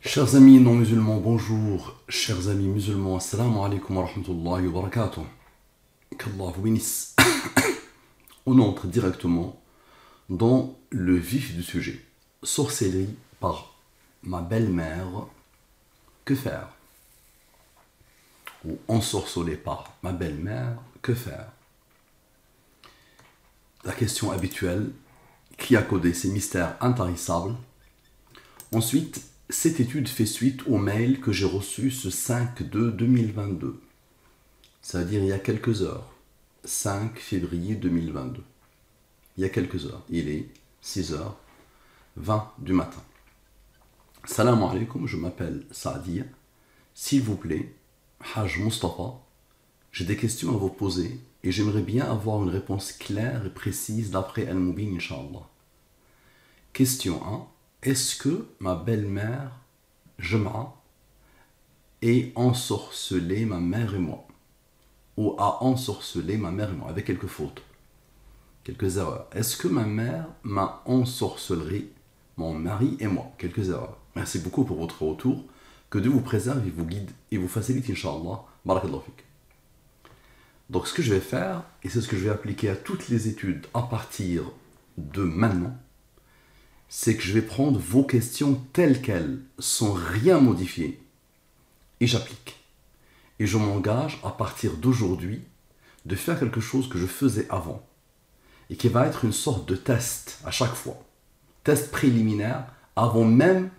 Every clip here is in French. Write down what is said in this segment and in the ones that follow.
Chers amis non musulmans, bonjour. Chers amis musulmans, assalamu alaikum wa rahmatullahi wa barakatuh. Qu'Allah vous bénisse. On entre directement dans le vif du sujet. Sorcellerie par ma belle-mère, que faire? Ou ensorcelé par ma belle-mère, que faire? La question habituelle, qui a codé ces mystères intarissables? Ensuite, cette étude fait suite au mail que j'ai reçu ce 5/2/2022, c'est-à-dire il y a quelques heures, 5 février 2022. Il y a quelques heures, il est 6h20 du matin. Salam alaikum, je m'appelle Saadia. S'il vous plaît, Hajj Mustafa, j'ai des questions à vous poser et j'aimerais bien avoir une réponse claire et précise d'après Al-Mubin, Inch'Allah. Question 1. Est-ce que ma belle-mère, Jum'a, est ensorcelée ma mère et moi? Ou a ensorcelé ma mère et moi, avec quelques fautes, quelques erreurs. Est-ce que ma mère m'a ensorcelé, mon mari et moi? Quelques erreurs. Merci beaucoup pour votre retour. Que Dieu vous préserve et vous guide et vous facilite, Inch'Allah. Barakallahu fik. Donc ce que je vais faire, et c'est ce que je vais appliquer à toutes les études à partir de maintenant, c'est que je vais prendre vos questions telles quelles, sans rien modifier, et j'applique. Et je m'engage à partir d'aujourd'hui de faire quelque chose que je faisais avant, et qui va être une sorte de test à chaque fois. Test préliminaire avant même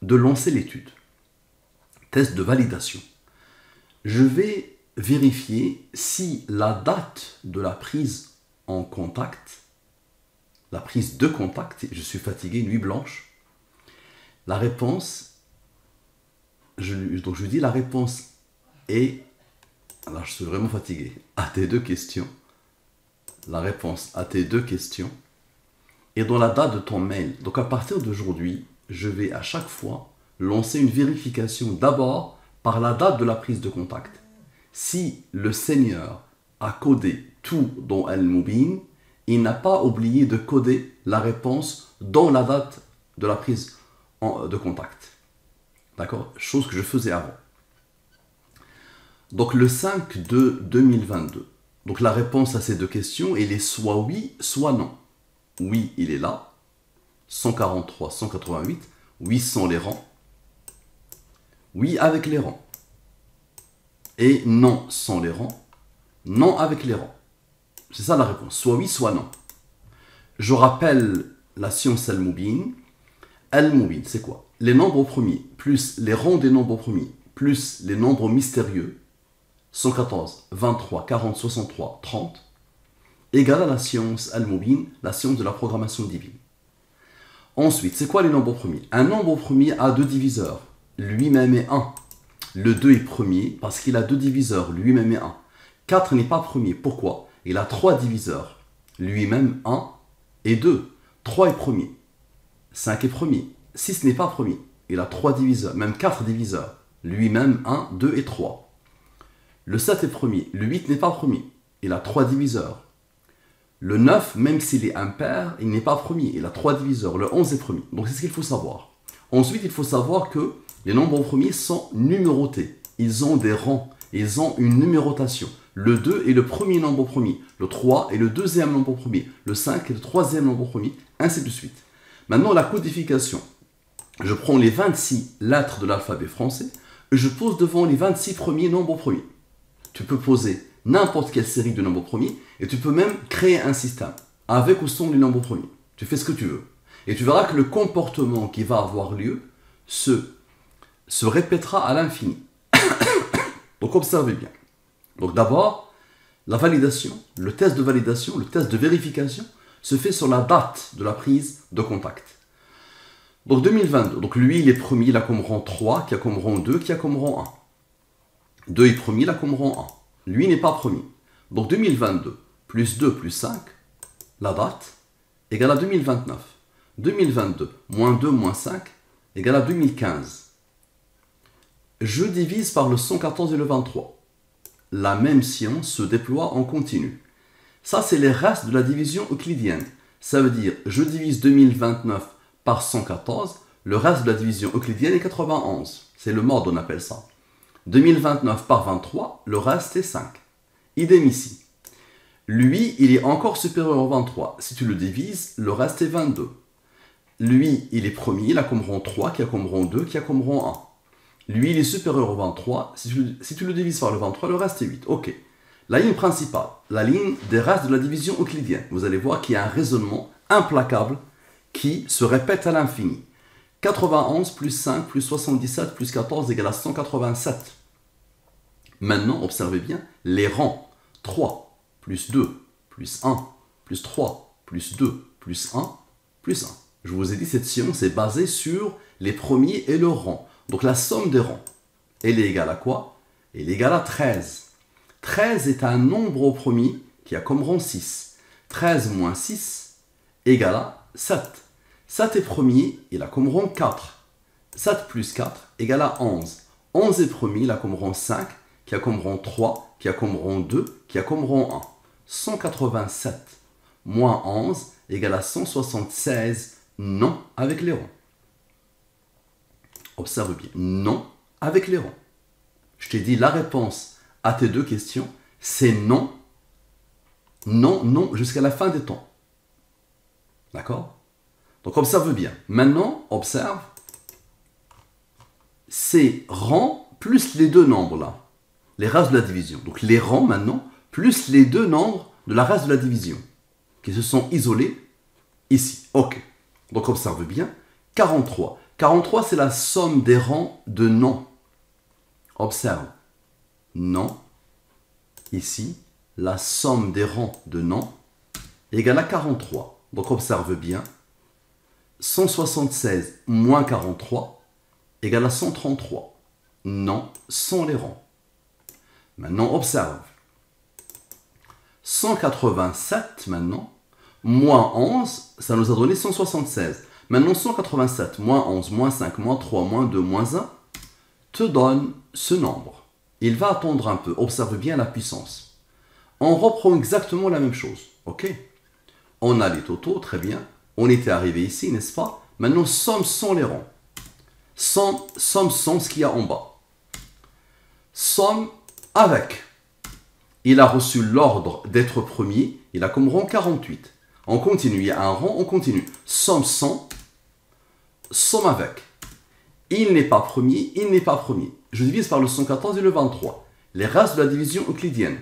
de lancer l'étude. Test de validation. Je vais vérifier si la date de la prise en contact, la prise de contact, je suis fatigué, nuit blanche, la réponse, donc je dis la réponse est, alors je suis vraiment fatigué, à tes deux questions, la réponse à tes deux questions, est dans la date de ton mail. Donc à partir d'aujourd'hui, je vais à chaque fois lancer une vérification d'abord par la date de la prise de contact. Si le Seigneur a codé tout dans Al-Mubin, il n'a pas oublié de coder la réponse dans la date de la prise de contact. D'accord? Chose que je faisais avant. Donc le 5/2/2022. Donc la réponse à ces deux questions, elle est soit oui, soit non. Oui, il est là. 143, 188. Oui, sans les rangs. Oui, avec les rangs. Et non, sans les rangs. Non, avec les rangs. C'est ça la réponse. Soit oui, soit non. Je rappelle la science Al-Mubin. Al-Mubin, c'est quoi? Les nombres premiers, plus les rangs des nombres premiers, plus les nombres mystérieux, 114, 23, 40, 63, 30, égale à la science Al-Mubin, la science de la programmation divine. Ensuite, c'est quoi les nombres premiers? Un nombre premier a deux diviseurs. Lui-même est 1. Le 2 est premier parce qu'il a deux diviseurs. Lui-même est 1. 4 n'est pas premier. Pourquoi? Il a 3 diviseurs. Lui-même 1 et 2. 3 est premier. 5 est premier. 6 n'est pas premier. Il a 3 diviseurs. Même 4 diviseurs. Lui-même 1, 2 et 3. Le 7 est premier. Le 8 n'est pas premier. Il a 3 diviseurs. Le 9, même s'il est impair, il n'est pas premier. Il a 3 diviseurs. Le 11 est premier. Donc c'est ce qu'il faut savoir. Ensuite, il faut savoir que les nombres premiers sont numérotés. Ils ont des rangs. Ils ont une numérotation. Le 2 est le premier nombre premier. Le 3 est le deuxième nombre premier. Le 5 est le troisième nombre premier. Ainsi de suite. Maintenant, la codification. Je prends les 26 lettres de l'alphabet français et je pose devant les 26 premiers nombres premiers. Tu peux poser n'importe quelle série de nombres premiers et tu peux même créer un système avec ou sans les nombres premiers. Tu fais ce que tu veux. Et tu verras que le comportement qui va avoir lieu se répétera à l'infini. Donc observez bien. Donc d'abord, la validation, le test de validation, le test de vérification se fait sur la date de la prise de contact. Donc 2022, donc lui il est premier, il a comme rang 3, qui a comme rang 2, qui a comme rang 1. 2 est premier, il a comme rang 1. Lui n'est pas premier. Donc 2022, plus 2 plus 5, la date, égale à 2029. 2022, moins 2 moins 5, égale à 2015. Je divise par le 114 et le 23. La même science se déploie en continu. Ça, c'est les restes de la division euclidienne. Ça veut dire, je divise 2029 par 114, le reste de la division euclidienne est 91. C'est le mode, on appelle ça. 2029 par 23, le reste est 5. Idem ici. Lui, il est encore supérieur au 23. Si tu le divises, le reste est 22. Lui, il est premier, il a comme rang 3, qui a comme rang 2, qui a comme rang 1. Lui, il est supérieur au 23. Si tu le divises par le 23, le reste est 8. Ok. La ligne principale, la ligne des restes de la division euclidienne. Vous allez voir qu'il y a un raisonnement implacable qui se répète à l'infini. 91 plus 5 plus 77 plus 14 égale à 187. Maintenant, observez bien les rangs. 3 plus 2 plus 1 plus 3 plus 2 plus 1 plus 1. Je vous ai dit, cette science est basée sur les premiers et leur rang. Donc la somme des rangs, elle est égale à quoi? Elle est égale à 13. 13 est un nombre au premier qui a comme rang 6. 13 moins 6 égale à 7. 7 est premier, il a comme rang 4. 7 plus 4 égale à 11. 11 est premier, il a comme rang 5, qui a comme rang 3, qui a comme rang 2, qui a comme rang 1. 187 moins 11 égale à 176, non avec les rangs. Observe bien, non avec les rangs. Je t'ai dit la réponse à tes deux questions, c'est non, non, non, jusqu'à la fin des temps. D'accord? Donc observe bien. Maintenant, observe ces rangs plus les deux nombres là, les restes de la division. Donc les rangs maintenant, plus les deux nombres de la reste de la division, qui se sont isolés ici. Ok. Donc observe bien. 43. 43, c'est la somme des rangs de non. Observe. Non. Ici, la somme des rangs de non égale à 43. Donc observe bien. 176 moins 43 égale à 133. Non, sans les rangs. Maintenant, observe. 187, maintenant, moins 11, ça nous a donné 176. Maintenant, 187, moins 11, moins 5, moins 3, moins 2, moins 1, te donne ce nombre. Il va attendre un peu. Observe bien la puissance. On reprend exactement la même chose. Ok? On a les totaux, très bien. On était arrivé ici, n'est-ce pas? Maintenant, somme sans les rangs. Somme sans ce qu'il y a en bas. Somme avec. Il a reçu l'ordre d'être premier. Il a comme rang 48. On continue. Il y a un rang, on continue. Somme sans. Somme avec. Il n'est pas premier, il n'est pas premier. Je divise par le 114 et le 23. Les restes de la division euclidienne.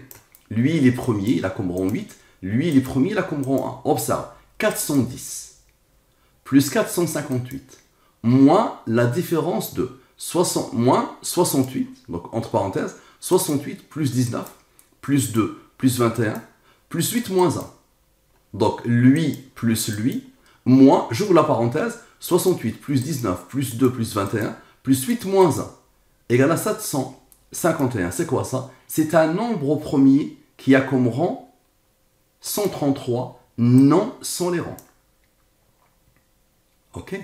Lui, il est premier, il a comme rang 8. Lui, il est premier, il a comme rang 1. Observe. 410 plus 458 moins la différence de moins 68, donc entre parenthèses, 68 plus 19 plus 2 plus 21 plus 8 moins 1. Donc lui plus lui, moins, j'ouvre la parenthèse, 68 plus 19 plus 2 plus 21 plus 8 moins 1 égale à 751. C'est quoi ça? C'est un nombre au premier qui a comme rang 133, non sans les rangs. Ok?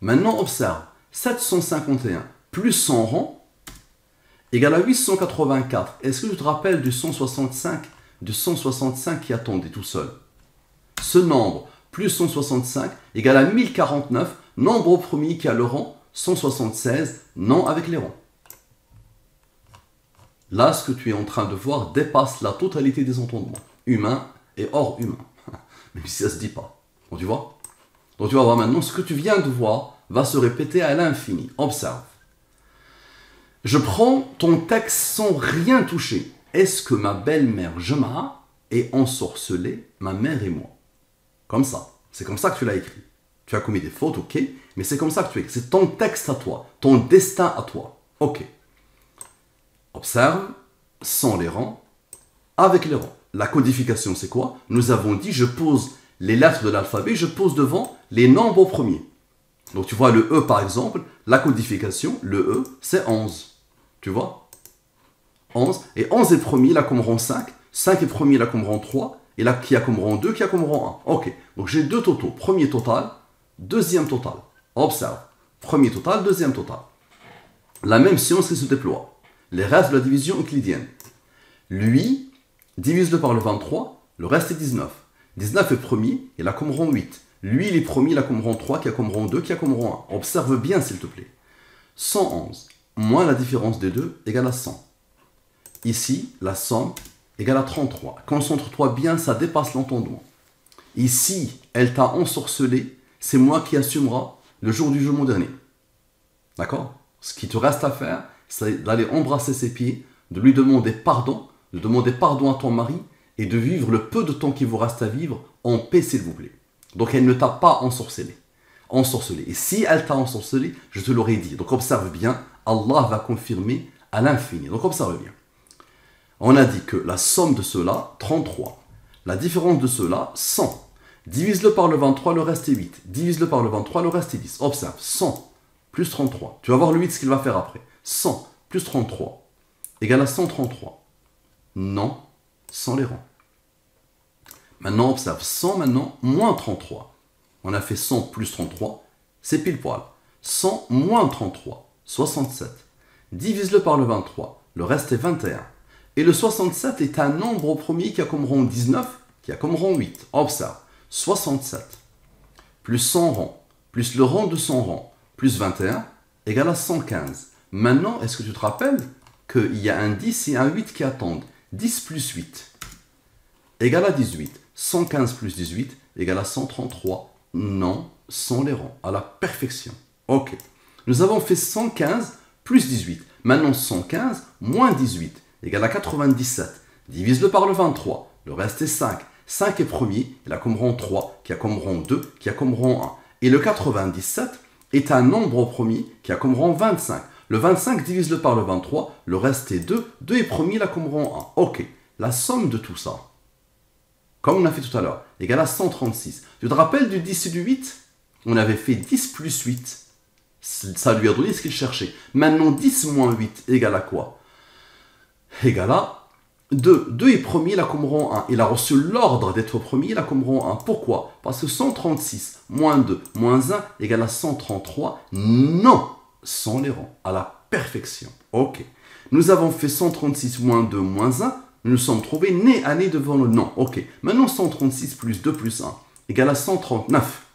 Maintenant, observe. 751 plus 100 rangs égale à 884. Est-ce que tu te rappelles du 165 qui attendait tout seul? Ce nombre plus 165 égale à 1049, nombre au premier qui a le rang 176, non avec les rangs. Là, ce que tu es en train de voir dépasse la totalité des entendements, humains et hors humains. Même si ça ne se dit pas. Bon, tu vois? Donc tu vas voir maintenant, ce que tu viens de voir va se répéter à l'infini. Observe. Je prends ton texte sans rien toucher. Est-ce que ma belle-mère Jema est ensorcelée, ma mère et moi? Comme ça. C'est comme ça que tu l'as écrit. Tu as commis des fautes, ok, mais c'est comme ça que tu écris. C'est ton texte à toi, ton destin à toi. Ok. Observe, sans les rangs, avec les rangs. La codification, c'est quoi? Nous avons dit, je pose les lettres de l'alphabet, je pose devant les nombres au premier. Donc tu vois le E par exemple, la codification, le E, c'est 11. Tu vois? 11. Et 11 est premier, il a comme rang 5. 5 est premier, il a comme rang 3. Et là, qui a comme rang 2, qui a comme rang 1. Ok. Donc j'ai deux totaux. Premier total, deuxième total. Observe. Premier total, deuxième total. La même science qui se déploie. Les restes de la division euclidienne. Lui, divise-le par le 23, le reste est 19. 19 est premier, il a comme rang 8. Lui, il est premier, il a comme rang 3, qui a comme rang 2, qui a comme rang 1. Observe bien, s'il te plaît. 111 moins la différence des deux égale à 100. Ici, la somme égale à 33. Concentre-toi bien, ça dépasse l'entendement. Ici, elle t'a ensorcelé, c'est moi qui assumera le jour du jugement dernier. D'accord? Ce qui te reste à faire, c'est d'aller embrasser ses pieds, de lui demander pardon, de demander pardon à ton mari et de vivre le peu de temps qu'il vous reste à vivre en paix, s'il vous plaît. Donc elle ne t'a pas ensorcelé. Et si elle t'a ensorcelé, je te l'aurais dit. Donc observe bien, Allah va confirmer à l'infini. Donc observe bien. On a dit que la somme de cela, 33. La différence de cela, 100. Divise-le par le 23, le reste est 8. Divise-le par le 23, le reste est 10. Observe, 100 plus 33. Tu vas voir le 8, ce qu'il va faire après. 100 plus 33 égale à 133. Non, sans les rangs. Maintenant, observe, 100 maintenant, moins 33. On a fait 100 plus 33, c'est pile poil. 100 moins 33, 67. Divise-le par le 23, le reste est 21. Et le 67 est un nombre au premier qui a comme rang 19, qui a comme rang 8. Observe, 67 plus 100 rangs, plus le rang de 100 rangs, plus 21, égale à 115. Maintenant, est-ce que tu te rappelles qu'il y a un 10 et un 8 qui attendent? 10 plus 8 égale à 18. 115 plus 18 égale à 133. Non, sans les rangs, à la perfection. Ok. Nous avons fait 115 plus 18. Maintenant, 115 moins 18 égale à 97. Divise-le par le 23. Le reste est 5. 5 est premier, il a comme rang 3, qui a comme rang 2, qui a comme rang 1. Et le 97 est un nombre au premier qui a comme rang 25. Le 25, divise-le par le 23, le reste est 2. 2 est premier, il a comme rang 1. Ok. La somme de tout ça, comme on a fait tout à l'heure, égale à 136. Tu te rappelles du 10 et du 8? On avait fait 10 plus 8. Ça lui a donné ce qu'il cherchait. Maintenant, 10 moins 8 égale à quoi? Égale à 2. 2 est premier, il a comme rang 1. Il a reçu l'ordre d'être premier, il a comme rang 1. Pourquoi? Parce que 136 moins 2 moins 1 égale à 133. Non, sans les rangs, à la perfection. Ok. Nous avons fait 136 moins 2 moins 1. Nous nous sommes trouvés nez à nez devant le non. Ok. Maintenant, 136 plus 2 plus 1 égale à 139.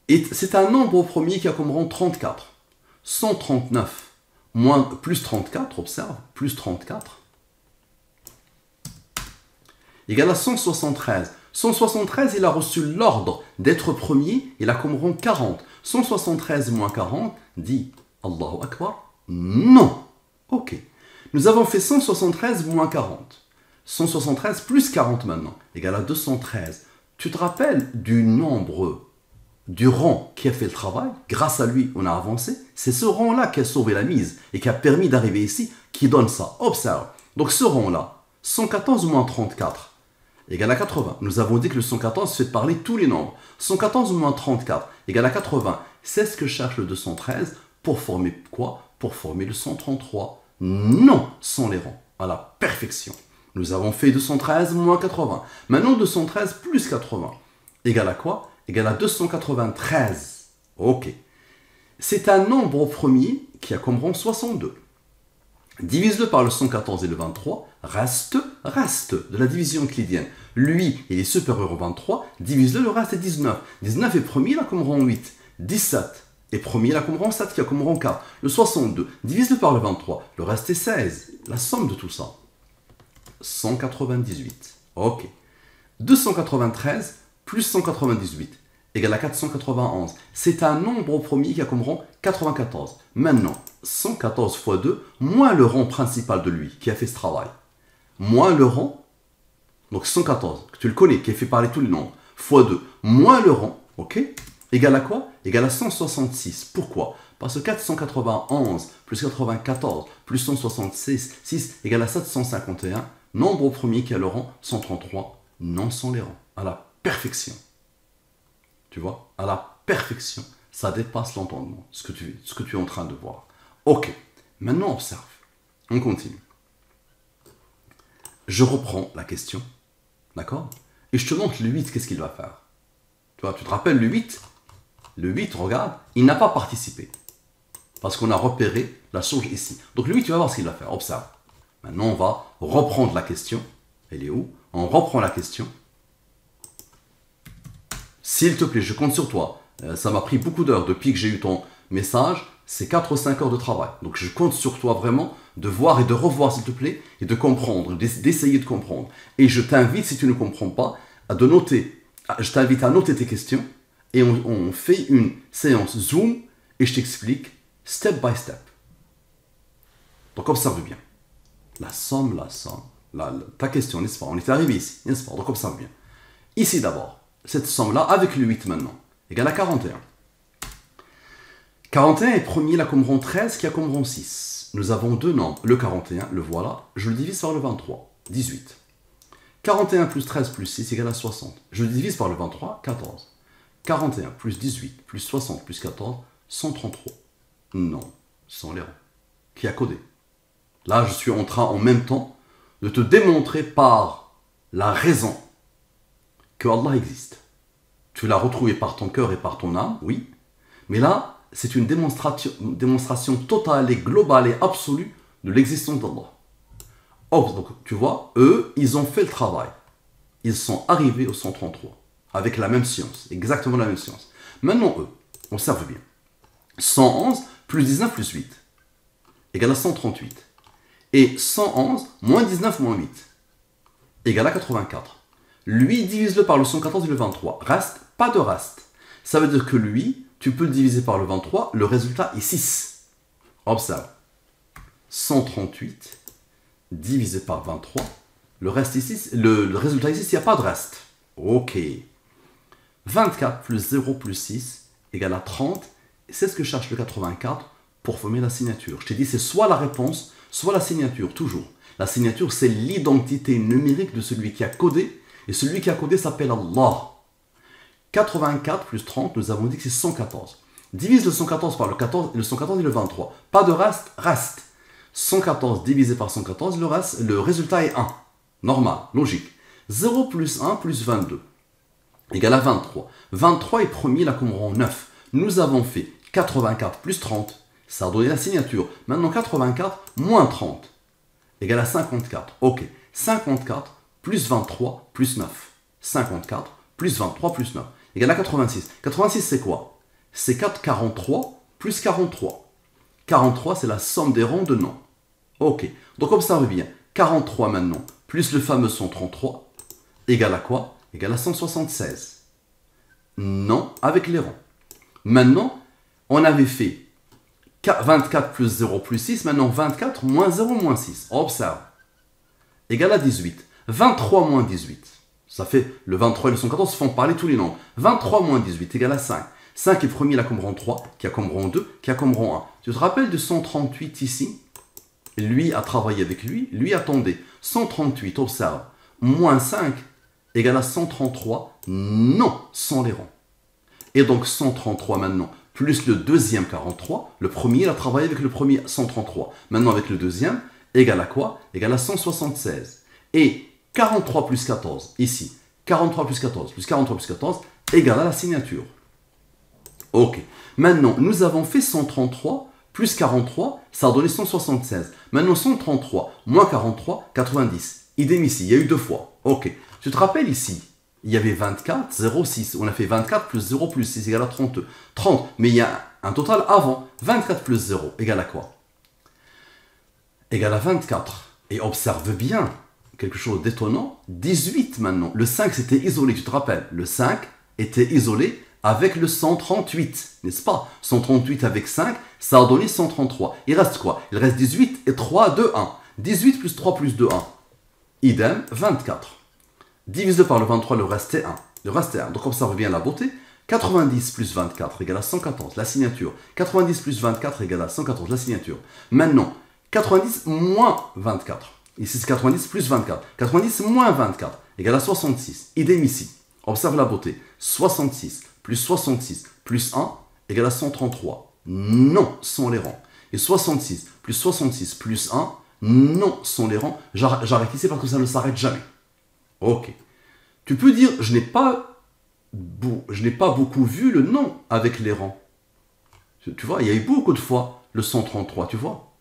Et c'est un nombre au premier qui a comme rang 34. 139 moins, plus 34, observe, plus 34, égale à 173. 173, il a reçu l'ordre d'être premier, il a comme rang 40. 173 moins 40 dit Allahu Akbar. Non. Ok. Nous avons fait 173 moins 40. 173 plus 40 maintenant, égale à 213. Tu te rappelles du nombre, du rang qui a fait le travail? Grâce à lui, on a avancé. C'est ce rang-là qui a sauvé la mise et qui a permis d'arriver ici, qui donne ça. Observe. Donc ce rang-là, 114 moins 34, égale à 80. Nous avons dit que le 114 fait parler tous les nombres. 114 moins 34, égale à 80. C'est ce que cherche le 213 pour former quoi? Pour former le 133. Non, sans les rangs, à la perfection. Nous avons fait 213 moins 80. Maintenant, 213 plus 80, égale à quoi? Égale à 293. Ok. C'est un nombre au premier qui a comme rang 62. Divise-le par le 114 et le 23, reste de la division euclidienne. Lui, il est supérieur au 23, divise-le, le reste est 19. 19 est premier, il a comme rang 8. 17 est premier, il a comme rang 7, qui a comme rang 4. Le 62, divise-le par le 23, le reste est 16. La somme de tout ça, 198. Ok. 293 plus 198 égale à 491. C'est un nombre au premier qui a comme rang 94. Maintenant, 114 fois 2, moins le rang principal de lui, qui a fait ce travail. Moins le rang, donc 114, que tu le connais, qui a fait parler tous les nombres, fois 2, moins le rang, ok, égale à quoi? Égale à 166. Pourquoi? Parce que 491 plus 94 plus 166 6 égale à 751. Nombre au premier qui a le rang 133, non sans les rangs, à la perfection. Tu vois, à la perfection, ça dépasse l'entendement, ce que tu es en train de voir. Ok, maintenant observe, on continue. Je reprends la question, d'accord? Et je te montre le 8, qu'est-ce qu'il va faire? Tu vois, tu te rappelles le 8? Le 8, regarde, il n'a pas participé. Parce qu'on a repéré la chose ici. Donc le 8, tu vas voir ce qu'il va faire, observe. Maintenant, on va reprendre la question. Elle est où? On reprend la question. S'il te plaît, je compte sur toi. Ça m'a pris beaucoup d'heures depuis que j'ai eu ton message. C'est 4 ou 5 heures de travail. Donc je compte sur toi vraiment de voir et de revoir, s'il te plaît, et de comprendre, d'essayer de comprendre. Et je t'invite, si tu ne comprends pas, de noter. Je t'invite à noter tes questions et on fait une séance Zoom et je t'explique step by step. Donc observe bien. La somme. Ta question, n'est-ce pas? On est arrivé ici, n'est-ce pas? Donc observe bien. Ici d'abord, cette somme-là, avec le 8 maintenant, égale à 41. 41 est premier, là comme rond 13, qui a comme rond 6. Nous avons deux nombres, le 41, le voilà, je le divise par le 23, 18. 41 plus 13 plus 6 égale à 60. Je le divise par le 23, 14. 41 plus 18 plus 60 plus 14, 133. Non, sans l'erreur. Qui a codé? Là, je suis en train, en même temps, de te démontrer par la raison que Allah existe. Tu l'as retrouvé par ton cœur et par ton âme, oui. Mais là, c'est une démonstration totale et globale et absolue de l'existence d'Allah. Oh, donc, tu vois, eux, ils ont fait le travail. Ils sont arrivés au 133, avec la même science, exactement la même science. Maintenant, eux, observe bien. 111 plus 19 plus 8 égale à 138. Et 111 moins 19 moins 8 égale à 84. Lui, divise-le par le 114 et le 23. Reste, pas de reste. Ça veut dire que lui, tu peux le diviser par le 23, le résultat est 6. Observe. 138 divisé par 23, le reste ici, le résultat ici, il n'y a pas de reste. Ok. 24 plus 0 plus 6 égale à 30. C'est ce que cherche le 84 pour former la signature. Je t'ai dit, c'est soit la réponse, soit la signature, toujours. La signature, c'est l'identité numérique de celui qui a codé. Et celui qui a codé s'appelle Allah. 84 plus 30, nous avons dit que c'est 114. Divise le 114 par le 114 et le 23. Pas de reste, reste. 114 divisé par 114, le résultat est 1. Normal, logique. 0 plus 1 plus 22 égale à 23. 23 est premier, là comme rond 9. Nous avons fait 84 plus 30. Ça a donné la signature. Maintenant 84 moins 30 égale à 54. Ok. 54 plus 23 plus 9. 54 plus 23 plus 9 égale à 86. 86 c'est quoi? C'est 43 plus 43. 43 c'est la somme des ronds de non. Ok. Donc observe bien. 43 maintenant plus le fameux 133 égale à quoi? Égale à 176. Non avec les ronds. Maintenant, on avait fait 24 plus 0 plus 6. Maintenant 24 moins 0 moins 6. Observe. Égale à 18. 23 moins 18. Ça fait le 23 et le 114 font parler tous les nombres. 23 moins 18 égale à 5. 5 est premier, là comme rond 3, qui a comme rond 2, qui a comme rond 1. Tu te rappelles de 138 ici? Lui a travaillé avec lui, lui attendait. 138, observe. Moins 5 égale à 133, non, sans les ronds. Et donc 133 maintenant, plus le deuxième 43, le premier, il a travaillé avec le premier 133. Maintenant avec le deuxième, égale à quoi? Égale à 176. Et 43 plus 14, ici, 43 plus 14 plus 43 plus 14, égale à la signature. Ok. Maintenant, nous avons fait 133 plus 43, ça a donné 176. Maintenant, 133 moins 43, 90. Idem ici, il y a eu deux fois. Ok. Tu te rappelles ici, il y avait 24, 0, 6. On a fait 24 plus 0 plus 6 égale à 32. 30, mais il y a un total avant. 24 plus 0 égale à quoi? Égale à 24. Et observe bien, quelque chose d'étonnant, 18 maintenant. Le 5 c'était isolé, tu te rappelles? Le 5 était isolé avec le 138, n'est-ce pas? 138 avec 5, ça a donné 133. Il reste quoi? Il reste 18 et 3, 2, 1. 18 plus 3 plus 2, 1. Idem, 24. Divisé par le 23, le reste est 1. Le reste est 1. Donc observe bien la beauté. 90 plus 24 égale à 114, la signature. 90 plus 24 égale à 114, la signature. Maintenant, 90 moins 24. Ici, c'est 90 plus 24. 90 moins 24 égale à 66. Idem ici. Observe la beauté. 66 plus 66 plus 1 égale à 133. Non, sans les rangs. Et 66 plus 1, non, sans les rangs. J'arrête ici parce que ça ne s'arrête jamais. Ok. Tu peux dire, je n'ai pas beaucoup vu le non avec les rangs. Tu vois, il y a eu beaucoup de fois le 133, tu vois.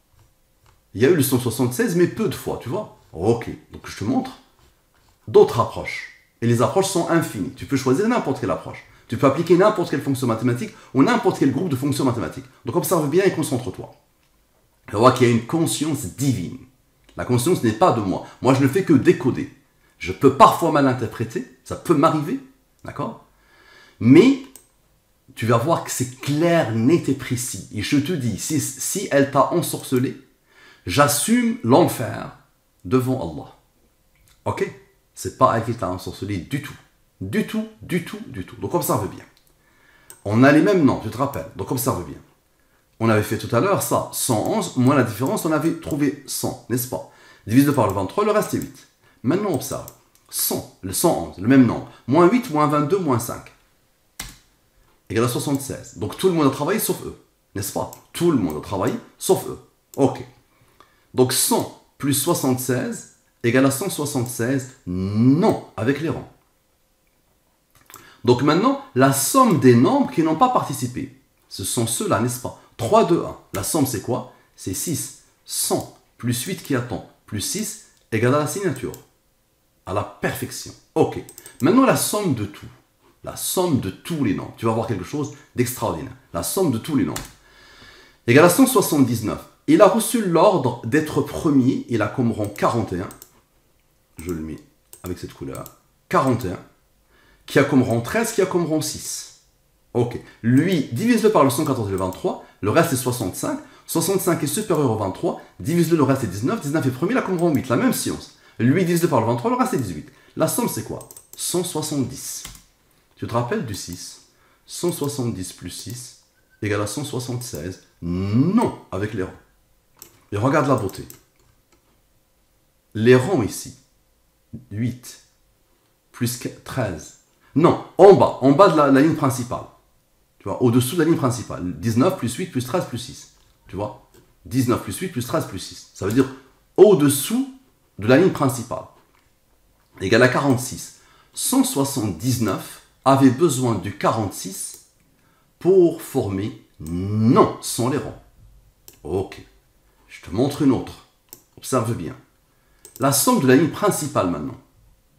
Il y a eu le 176, mais peu de fois, tu vois. Ok, donc je te montre d'autres approches. Et les approches sont infinies. Tu peux choisir n'importe quelle approche. Tu peux appliquer n'importe quelle fonction mathématique ou n'importe quel groupe de fonctions mathématiques. Donc observe bien et concentre-toi. Tu vas voir qu'il y a une conscience divine. La conscience n'est pas de moi. Moi, je ne fais que décoder. Je peux parfois mal interpréter, ça peut m'arriver, d'accord? Mais tu vas voir que c'est clair, net et précis. Et je te dis, si elle t'a ensorcelé, j'assume l'enfer devant Allah. Ok? C'est pas elle qui t'a ensorcelé du tout. Du tout, du tout, du tout. Donc observe bien. On a les mêmes noms, tu te rappelles. Donc observe bien. On avait fait tout à l'heure ça, 111, moins la différence, on avait trouvé 100, n'est-ce pas? Divisé par le 23, le reste est 8. Maintenant observe. 100, le 111, le même nombre. Moins 8, moins 22, moins 5. Égale à 76. Donc tout le monde a travaillé sauf eux. N'est-ce pas? Tout le monde a travaillé sauf eux. Ok. Donc 100 plus 76 égale à 176. Non, avec les rangs. Donc maintenant, la somme des nombres qui n'ont pas participé. Ce sont ceux-là, n'est-ce pas? 3, 2, 1. La somme, c'est quoi? C'est 6. 100 plus 8 qui attend, plus 6 égale à la signature. À la perfection. Ok. Maintenant, la somme de tout. La somme de tous les nombres. Tu vas voir quelque chose d'extraordinaire. La somme de tous les nombres. Égale à 179. Il a reçu l'ordre d'être premier. Il a comme rang 41. Je le mets avec cette couleur. 41. Qui a comme rang 13, qui a comme rang 6. Ok. Lui, divise-le par le 114 et le 23. Le reste est 65. 65 est supérieur au 23. Divise-le, le reste est 19. 19 est premier, il a comme rang 8. La même science. Lui, divise-le par le 23, le reste est 18. La somme, c'est quoi? 170. Tu te rappelles du 6? 170 plus 6 égale à 176. Non, avec les rangs. Et regarde la beauté. Les rangs ici. 8 plus 13. Non, en bas de la ligne principale. Tu vois, au-dessous de la ligne principale. 19 plus 8 plus 13 plus 6. Tu vois? 19 plus 8 plus 13 plus 6. Ça veut dire au-dessous de la ligne principale. Égale à 46. 179 avait besoin du 46 pour former non sans les rangs. Ok. Je te montre une autre. Observe bien. La somme de la ligne principale maintenant.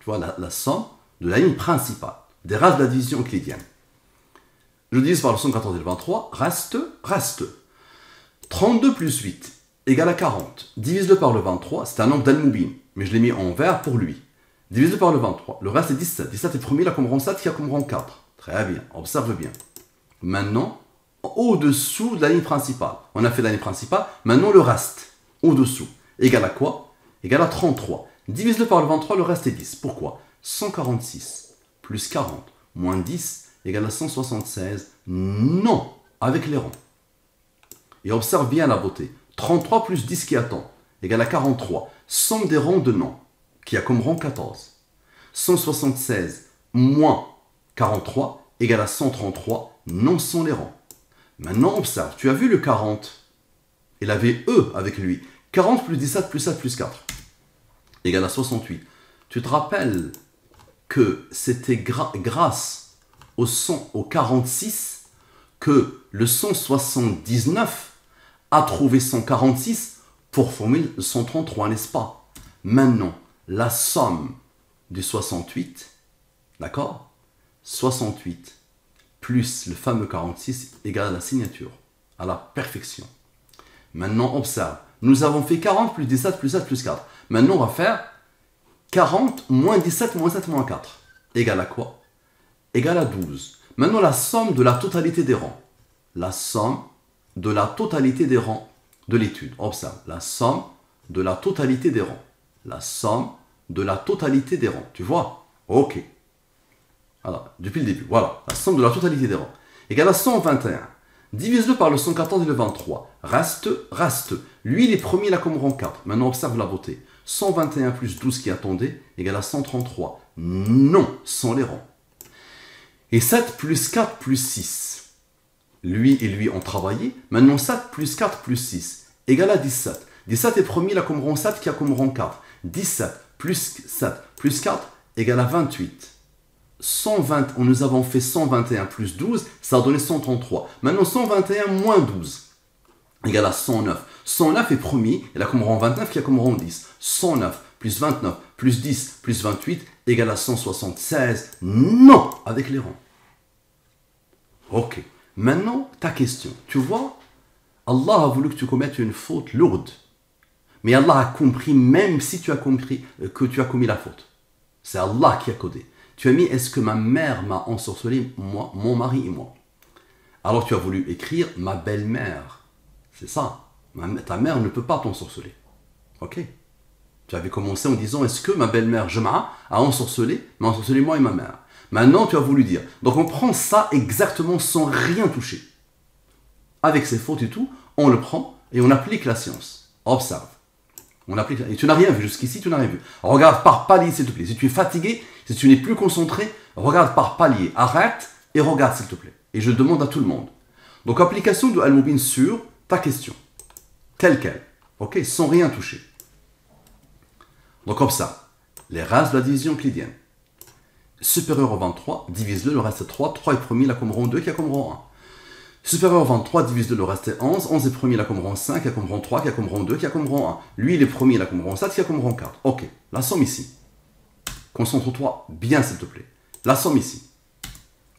Tu vois, la somme de la ligne principale des races de la division euclidienne. Je divise par le 114 et le 23. Reste. 32 plus 8 égale à 40. Divise-le par le 23. C'est un nombre d'Al-Moubin. Mais je l'ai mis en vert pour lui. Divise-le par le 23. Le reste est 17. 17 est premier, il a comme rang 7, qui a comme rang 4. Très bien. Observe bien. Maintenant, au-dessous de la ligne principale. On a fait la ligne principale. Maintenant, le reste. Au-dessous. Égale à quoi? Égale à 33. Divise-le par le 23, le reste est 10. Pourquoi? 146 plus 40 moins 10 égale à 176. Non, avec les rangs. Et observe bien la beauté. 33 plus 10 qui attend égale à 43. Somme des rangs de non, qui a comme rang 14. 176 moins 43 égale à 133. Non sont les rangs. Maintenant, observe. Tu as vu le 40. Il avait E avec lui. 40 plus 17 plus 7 plus 4 égale à 68. Tu te rappelles que c'était grâce au 46 que le 179 a trouvé 146 pour former le 133, n'est-ce pas? Maintenant, la somme du 68, d'accord? 68 plus le fameux 46 égale à la signature, à la perfection. Maintenant, observe. Nous avons fait 40 plus 17 plus 7 plus 4. Maintenant, on va faire 40 moins 17 moins 7 moins 4. Égale à quoi? Égale à 12. Maintenant, la somme de la totalité des rangs. La somme de la totalité des rangs de l'étude. Observe. La somme de la totalité des rangs. La somme de la totalité des rangs. Tu vois? Ok. Voilà, depuis le début. Voilà. La somme de la totalité des rangs. Égale à 121. Divise-le par le 114 et le 23. Reste. Lui, il est premier, il a comme rang 4. Maintenant, observe la beauté. 121 plus 12 qui attendait égale à 133. Non, sans les rangs. Et 7 plus 4 plus 6. Lui et lui ont travaillé. Maintenant, 7 plus 4 plus 6 égale à 17. 17 est premier, il a comme rang 7 qui a comme rang 4. 17 plus 7 plus 4 égale à 28. 120, nous avons fait 121 plus 12, ça a donné 133. Maintenant, 121 moins 12 égale à 109. 109 est premier, il a comme rang 29 qui a comme rang 10. 109 plus 29 plus 10 plus 28 égale à 176. Non, avec les rangs. Ok. Maintenant, ta question. Tu vois, Allah a voulu que tu commettes une faute lourde. Mais Allah a compris, même si tu as compris que tu as commis la faute. C'est Allah qui a codé. Tu as mis, est-ce que ma mère m'a ensorcelé, moi, mon mari et moi? Alors tu as voulu écrire ma belle-mère. C'est ça. Ta mère ne peut pas t'ensorceler. Ok. Tu avais commencé en disant, est-ce que ma belle-mère, Jema'a, m'a ensorcelé moi et ma mère? Maintenant, tu as voulu dire. Donc on prend ça exactement sans rien toucher. Avec ses fautes et tout, on le prend et on applique la science. Observe. On applique. Et tu n'as rien vu jusqu'ici, tu n'as rien vu. Regarde par palier, s'il te plaît. Si tu es fatigué, si tu n'es plus concentré, regarde par palier. Arrête et regarde, s'il te plaît. Et je demande à tout le monde. Donc, application de Al-Mubin sur ta question. Telle qu'elle. Ok, sans rien toucher. Donc, comme ça. Les races de la division euclidienne. Supérieur au 23, divise-le, le reste est 3. 3 est premier, la comme rang 2, qui a comme rang 1. Supérieur au 23, divise-le, le reste est 11. 11 est premier, la comme rang 5, qui a comme rang 3, qui a comme rang 2, qui a comme rang 1. Lui, il est premier, la comme rang 7, qui a comme rang 4. Ok, la somme ici. Concentre-toi bien, s'il te plaît. La somme ici.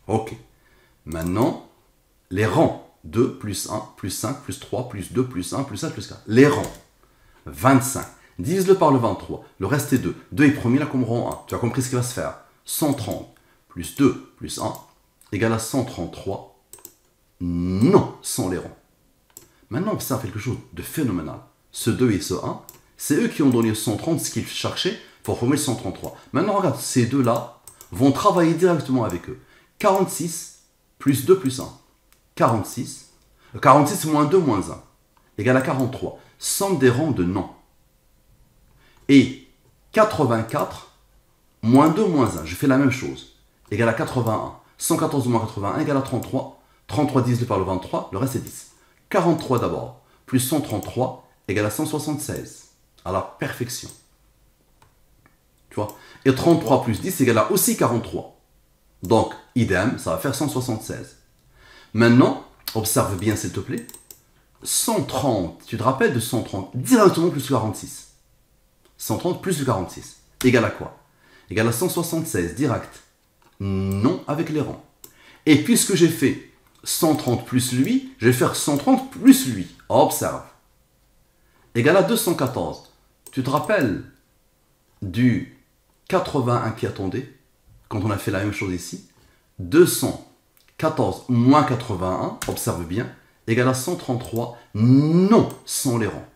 Ok. Maintenant, les rangs. 2, plus 1, plus 5, plus 3, plus 2, plus 1, plus 7, plus 4. Les rangs. 25. Divise-le par le 23. Le reste est 2. 2 est premier, là, comme rang 1. Tu as compris ce qui va se faire. 130 plus 2 plus 1 égale à 133. Non, sans les rangs. Maintenant, observe quelque chose de phénoménal. Ce 2 et ce 1, c'est eux qui ont donné 130, ce qu'ils cherchaient pour former le 133. Maintenant, regarde, ces deux-là vont travailler directement avec eux. 46 plus 2 plus 1. 46 moins 2 moins 1 égale à 43. Somme des rangs de non. Et 84 moins 2 moins 1, je fais la même chose, égale à 81. 114 moins 81 égale à 33. 33 divisé par le 23, le reste est 10. 43 d'abord, plus 133 égale à 176. À la perfection. Tu vois? Et 33 plus 10 égale à aussi 43. Donc, idem, ça va faire 176. Maintenant, observe bien s'il te plaît. 130, tu te rappelles de 130, directement plus 46. 130 plus 46, égale à quoi? Égale à 176, direct. Non, avec les rangs. Et puisque j'ai fait 130 plus lui, je vais faire 130 plus lui. Observe. Égale à 214. Tu te rappelles du 81 qui attendait, quand on a fait la même chose ici? 214 moins 81, observe bien, égale à 133, non, sans les rangs.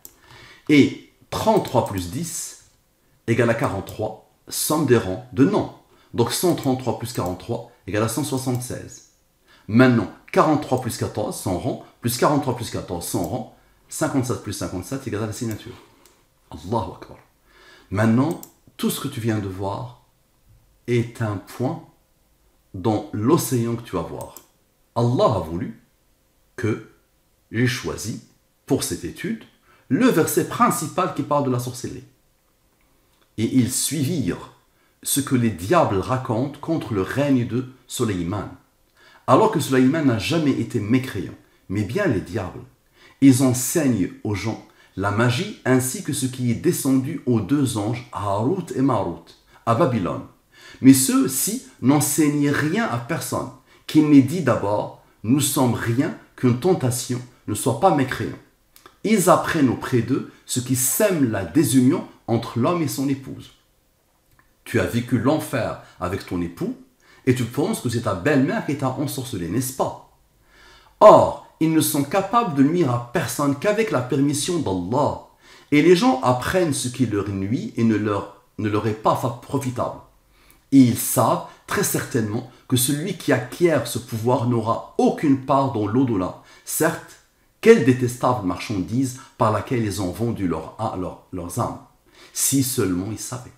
Et 33 plus 10 égale à 43, somme des rangs de non. Donc 133 plus 43 égale à 176. Maintenant, 43 plus 14, 100 rangs, plus 43 plus 14, 100 rangs, 57 plus 57 égale à la signature. Allahu Akbar. Maintenant, tout ce que tu viens de voir est un point dans l'océan que tu vas voir. Allah a voulu que j'ai choisi pour cette étude le verset principal qui parle de la sorcellerie. Et ils suivirent ce que les diables racontent contre le règne de Soleiman. Alors que Soleiman n'a jamais été mécréant, mais bien les diables. Ils enseignent aux gens la magie ainsi que ce qui est descendu aux deux anges Harut et Marut à Babylone. Mais ceux-ci n'enseignaient rien à personne, qu'il n'ait dit d'abord, nous sommes rien qu'une tentation, ne sois pas mécréant. Ils apprennent auprès d'eux ce qui sème la désunion entre l'homme et son épouse. Tu as vécu l'enfer avec ton époux et tu penses que c'est ta belle-mère qui t'a ensorcelé, n'est-ce pas? Or, ils ne sont capables de nuire à personne qu'avec la permission d'Allah. Et les gens apprennent ce qui leur nuit et ne leur est pas profitable. Et ils savent très certainement que celui qui acquiert ce pouvoir n'aura aucune part dans l'au-delà. Certes, quelle détestable marchandise par laquelle ils ont vendu leurs âmes. Si seulement ils savaient.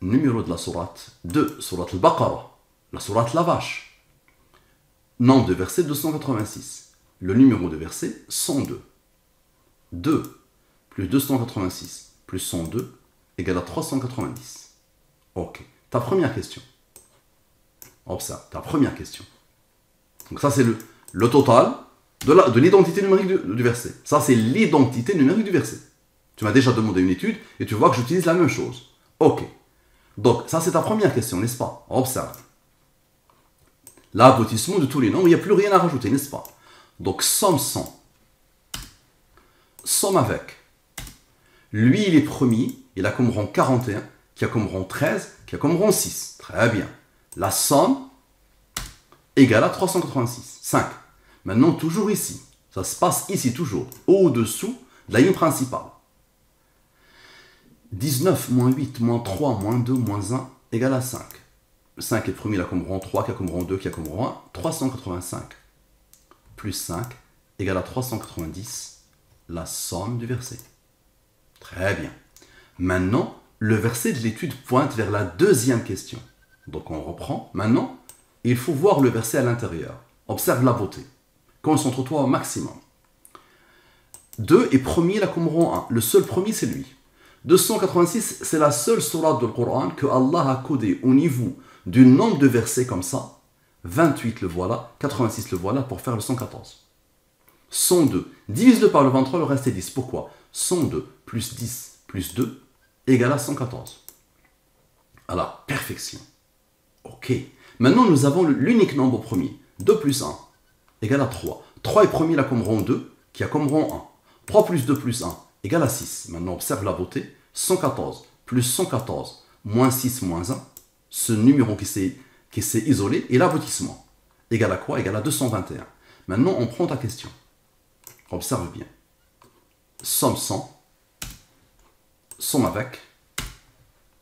Numéro de la sourate 2, sourate al-Baqarah, la sourate la vache. Nombre de versets 286. Le numéro de verset 102. 2 plus 286 plus 102 égale à 390. Ok. Ta première question. Observe, ta première question. Donc ça c'est le total de l'identité numérique du verset. Ça c'est l'identité numérique du verset. Tu m'as déjà demandé une étude et tu vois que j'utilise la même chose. Ok. Donc ça c'est ta première question, n'est-ce pas? Observe. L'aboutissement de tous les nombres, il n'y a plus rien à rajouter, n'est-ce pas? Donc, somme 100. Somme avec. Lui, il est premier, il a comme rang 41, qui a comme rang 13, qui a comme rang 6. Très bien. La somme égale à 386. 5. Maintenant, toujours ici. Ça se passe ici, toujours. Au-dessous de la ligne principale. 19 moins 8 moins 3 moins 2 moins 1 égale à 5. 5 est premier, il a comme rang 3, qui a comme rang 2, qui a comme rang 1. 385 plus 5 égale à 390, la somme du verset. Très bien. Maintenant, le verset de l'étude pointe vers la deuxième question. Donc on reprend. Maintenant, il faut voir le verset à l'intérieur. Observe la beauté. Concentre-toi au maximum. 2 est premier, il a comme rang 1. Le seul premier, c'est lui. 286, c'est la seule sourate du Coran que Allah a codée au niveau du nombre de versets comme ça. 28 le voilà, 86 le voilà pour faire le 114. 102, divise-le par le 23, le reste est 10. Pourquoi? 102 plus 10 plus 2 égale à 114. À la perfection. Ok. Maintenant, nous avons l'unique nombre premier. 2 plus 1 égale à 3. 3 est premier, il a comme rang 2, qui a comme rang 1. 3 plus 2 plus 1 égale à 6. Maintenant, observe la beauté. 114 plus 114 moins 6 moins 1, ce numéro qui s'est isolé, et l'aboutissement. Égale à quoi? Égale à 221. Maintenant, on prend ta question. Observe bien. Somme 100. Somme avec.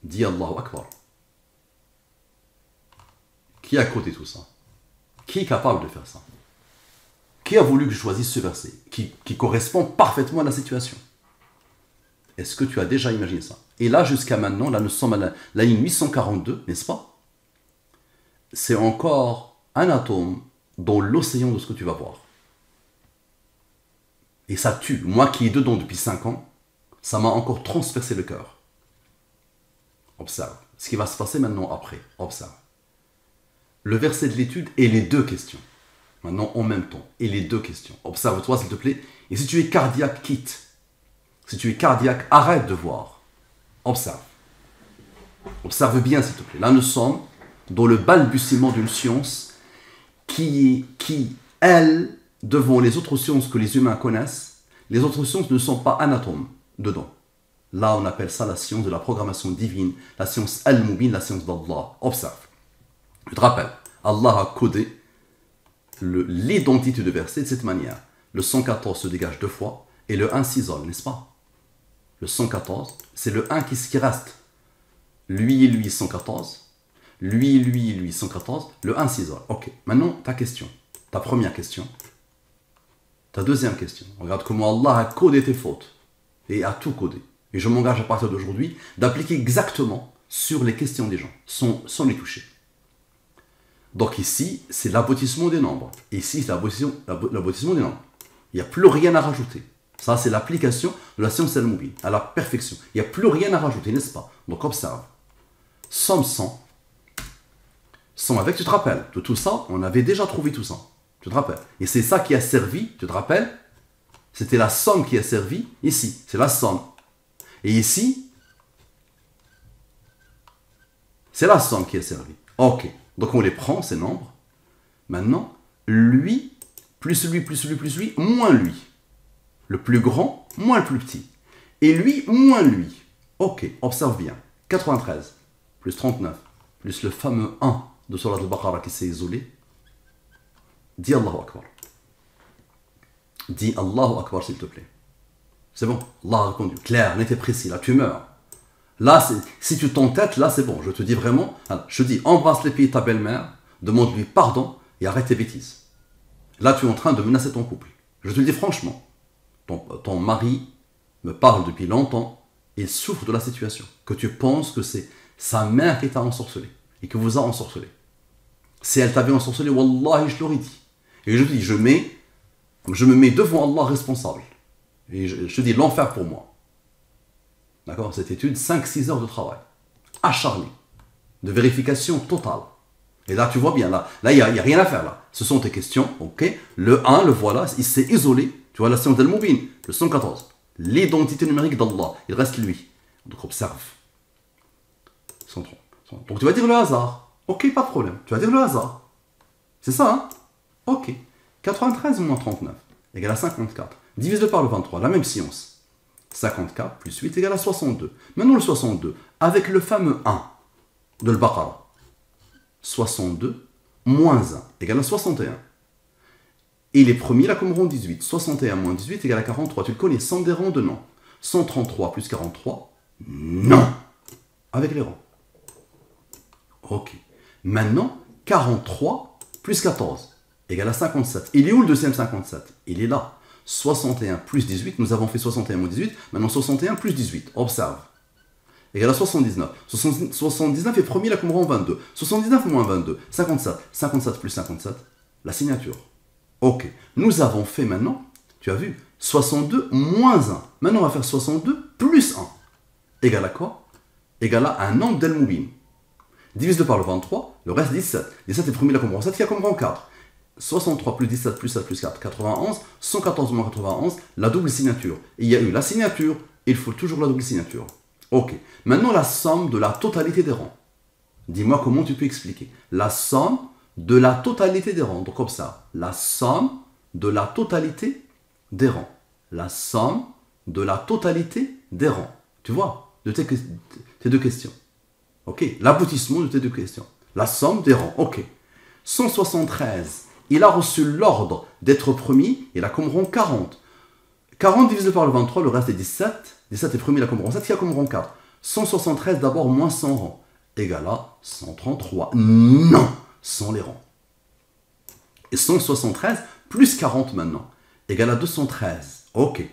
Dis Allahu Akbar. Qui a codé tout ça? Qui est capable de faire ça? Qui a voulu que je choisisse ce verset qui correspond parfaitement à la situation? Est-ce que tu as déjà imaginé ça? Et là, jusqu'à maintenant, là, nous sommes à la ligne 842, n'est-ce pas? C'est encore un atome dans l'océan de ce que tu vas voir. Et ça tue. Moi qui est dedans depuis 5 ans, ça m'a encore transpercé le cœur. Observe. Ce qui va se passer maintenant après. Observe. Le verset de l'étude et les deux questions. Maintenant, en même temps. Et les deux questions. Observe-toi, s'il te plaît. Et si tu es cardiaque, quitte. Si tu es cardiaque, arrête de voir. Observe. Observe bien, s'il te plaît. Là, nous sommes dans le balbutiement d'une science qui, elle, devant les autres sciences que les humains connaissent, les autres sciences ne sont pas un atome dedans. Là, on appelle ça la science de la programmation divine, la science al-Mubin, la science d'Allah. Observe. Je te rappelle, Allah a codé l'identité de verset de cette manière. Le 114 se dégage 2 fois et le 1 s'isole, n'est-ce pas? Le 114, c'est le 1 qui reste. Lui, 114. Lui, 114. Le 1 s'isole. Ok. Maintenant, ta question. Ta première question. Ta deuxième question. Regarde comment Allah a codé tes fautes. Et a tout codé. Et je m'engage à partir d'aujourd'hui d'appliquer exactement sur les questions des gens, sans les toucher. Donc ici, c'est l'aboutissement des nombres. Ici, c'est l'aboutissement des nombres. Il n'y a plus rien à rajouter. Ça, c'est l'application de la science al-Mubin, à la perfection. Il n'y a plus rien à rajouter, n'est-ce pas? Donc observe. Somme 100. Somme avec, tu te rappelles, de tout ça, on avait déjà trouvé tout ça. Tu te rappelles? Et c'est ça qui a servi, tu te rappelles? C'était la somme qui a servi ici. C'est la somme. Et ici, c'est la somme qui a servi. Ok. Donc on les prend, ces nombres. Maintenant, lui, plus lui, plus lui, plus lui, moins lui. Le plus grand, moins le plus petit. Et lui, moins lui. Ok, observe bien. 93, plus 39, plus le fameux 1 de Surat al-Baqarah qui s'est isolé. Dis Allahu Akbar. Dis Allahu Akbar, s'il te plaît. C'est bon, Allah a répondu. Clair, net et précis, là tu meurs. Là, si tu t'entêtes, là c'est bon. Je te dis vraiment, je dis embrasse les pieds de ta belle-mère, demande-lui pardon et arrête tes bêtises. Là tu es en train de menacer ton couple. Je te le dis franchement. Ton mari me parle depuis longtemps, il souffre de la situation. Que tu penses que c'est sa mère qui t'a ensorcelé et qui vous a ensorcelé. Si elle t'avait ensorcelé, wallahi, je l'aurais dit. Et je dis, je me mets devant Allah responsable. Et je te dis, l'enfer pour moi. D'accord? Cette étude, 5-6 heures de travail. Acharné. De vérification totale. Et là, tu vois bien, là, il n'y a rien à faire, là. Ce sont tes questions, ok? Le 1, le voilà, il s'est isolé. Tu vois la science d'Al-Mubin, le 114. L'identité numérique d'Allah. Il reste lui. Donc, observe. 103. Donc, tu vas dire le hasard. Ok, pas de problème. Tu vas dire le hasard. C'est ça, hein? Ok. 93 moins 39 égale à 54. Divise-le par le 23, la même science. 54 plus 8 égale à 62. Maintenant le 62, avec le fameux 1 de l'Baqara. 62 moins 1 égale à 61. Et les premiers, là, comme rond 18. 61 moins 18 égale à 43. Tu le connais, sans des rangs de non. 133 plus 43, non. Avec les rangs. Ok. Maintenant, 43 plus 14 égale à 57. Il est où le deuxième 57? Il est là. 61 plus 18, nous avons fait 61 moins 18, maintenant 61 plus 18, observe. Égale à 79. 79 est premier, là, comme rond 22. 79 moins 22, 57. 57 plus 57, la signature. Ok. Nous avons fait maintenant, tu as vu, 62 moins 1. Maintenant, on va faire 62 plus 1. Égale à quoi? Égale à un nombre d'El-Moubin. Divise-le par le 23, le reste 17. 17 est premier, là, comme rond 7, qui a comme rond 4. 63 plus 17 plus 7 plus 4, 91. 114 moins 91, la double signature. Et il y a eu la signature, il faut toujours la double signature. Ok. Maintenant, la somme de la totalité des rangs. Dis-moi comment tu peux expliquer. La somme de la totalité des rangs. Donc, comme ça. La somme de la totalité des rangs. La somme de la totalité des rangs. Tu vois, de tes deux questions. Ok. L'aboutissement de tes deux questions. La somme des rangs. Ok. 173. Il a reçu l'ordre d'être premier. Il a comme rang 40. 40 divisé par le 23, le reste est 17. 17 est premier, il a comme rang 7, qui a comme rang 4. 173 d'abord moins 100 rangs. Égale à 133. Non, sans les rangs. Et 173 plus 40 maintenant. Égale à 213. Ok.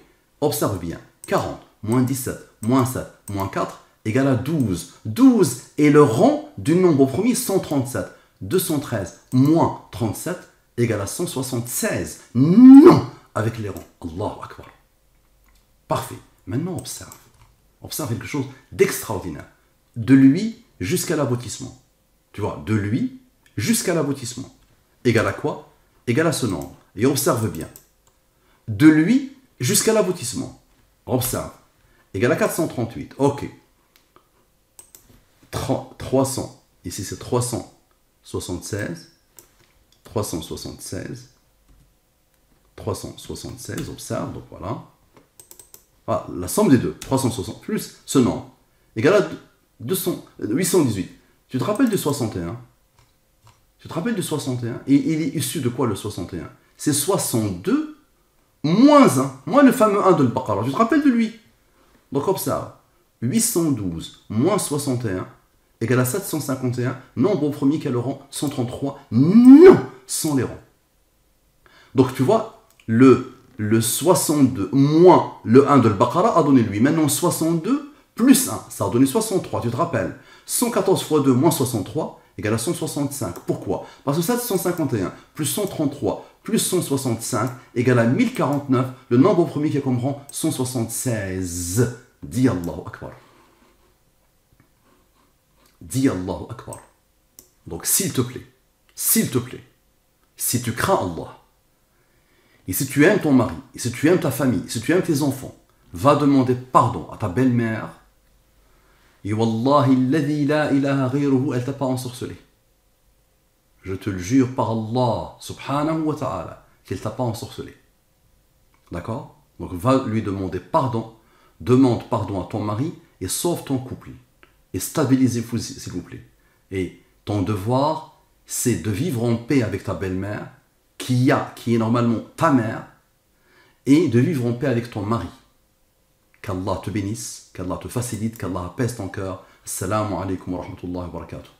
Observe bien. 40 moins 17 moins 7 moins 4 égale à 12. 12 est le rang du nombre premier 137. 213 moins 37 égale à 176. Non, avec les rangs. Allahu Akbar. Parfait. Maintenant, observe. Observe quelque chose d'extraordinaire. De lui jusqu'à l'aboutissement. Tu vois, de lui jusqu'à l'aboutissement. Égale à quoi? Égale à ce nombre. Et observe bien. De lui jusqu'à l'aboutissement. Observe. Égale à 438. Ok. 300. Ici, c'est 376. 376. 376. Observe. Donc voilà. Ah, la somme des deux, 360 plus ce nombre, égale à 818. Tu te rappelles du 61? Tu te rappelles du 61? Et il est issu de quoi le 61? C'est 62 moins 1, moins le fameux 1 de l'Baqara. Tu te rappelles de lui? Donc observe, 812 moins 61 égale à 751, nombre au premier qui a le rang 133, non, sans les rangs. Donc tu vois, le 62 moins le 1 de l'Baqara a donné lui. Maintenant 62 plus 1, ça a donné 63, tu te rappelles. 114 fois 2 moins 63 égale à 165. Pourquoi? Parce que 751 plus 133 plus 165 égale à 1049, le nombre au premier qui a comme rang 176. Dis Allahu Akbar. Dis Allahu Akbar. Donc s'il te plaît, si tu crains Allah, et si tu aimes ton mari, et si tu aimes ta famille, et si tu aimes tes enfants, va demander pardon à ta belle-mère. Et Wallahi, alladhi la ilaha ghayruhu, elle t'a pas ensorcelé. Je te le jure par Allah, subhanahu wa ta'ala, qu'elle t'a pas ensorcelé. D'accord? Donc va lui demander pardon, demande pardon à ton mari, et sauve ton couple. Et stabilisez-vous, s'il vous plaît. Et ton devoir, c'est de vivre en paix avec ta belle-mère, qui est normalement ta mère, et de vivre en paix avec ton mari. Qu'Allah te bénisse, qu'Allah te facilite, qu'Allah apaise ton cœur. Assalamu alaikum wa rahmatullahi wa barakatuh.